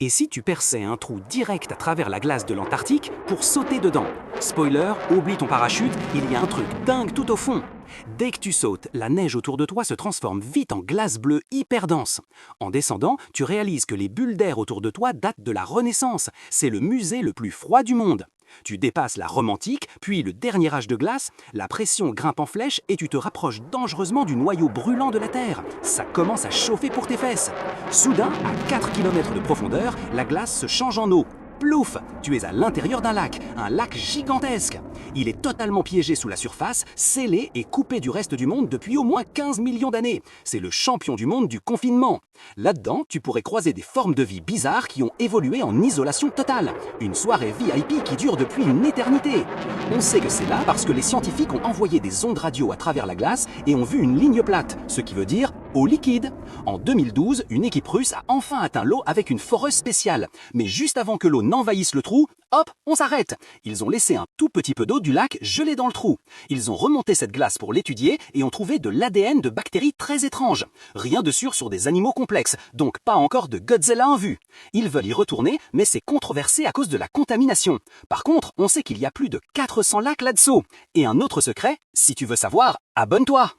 Et si tu perçais un trou direct à travers la glace de l'Antarctique pour sauter dedans? Spoiler, oublie ton parachute, il y a un truc dingue tout au fond. Dès que tu sautes, la neige autour de toi se transforme vite en glace bleue hyper dense. En descendant, tu réalises que les bulles d'air autour de toi datent de la Renaissance. C'est le musée le plus froid du monde. Tu dépasses la Rome antique, puis le dernier âge de glace, la pression grimpe en flèche et tu te rapproches dangereusement du noyau brûlant de la Terre. Ça commence à chauffer pour tes fesses. Soudain, à 4 km de profondeur, la glace se change en eau. Plouf! Tu es à l'intérieur d'un lac gigantesque. Il est totalement piégé sous la surface, scellé et coupé du reste du monde depuis au moins 15 millions d'années. C'est le champion du monde du confinement. Là-dedans, tu pourrais croiser des formes de vie bizarres qui ont évolué en isolation totale. Une soirée VIP qui dure depuis une éternité. On sait que c'est là parce que les scientifiques ont envoyé des ondes radio à travers la glace et ont vu une ligne plate, ce qui veut dire eau liquide. En 2012, une équipe russe a enfin atteint l'eau avec une foreuse spéciale. Mais juste avant que l'eau n'envahisse le trou, hop, on s'arrête. Ils ont laissé un tout petit peu d'eau du lac gelée dans le trou. Ils ont remonté cette glace pour l'étudier et ont trouvé de l'ADN de bactéries très étranges. Rien de sûr sur des animaux complexes, donc pas encore de Godzilla en vue. Ils veulent y retourner, mais c'est controversé à cause de la contamination. Par contre, on sait qu'il y a plus de 400 lacs là-dessous. Et un autre secret, si tu veux savoir, abonne-toi!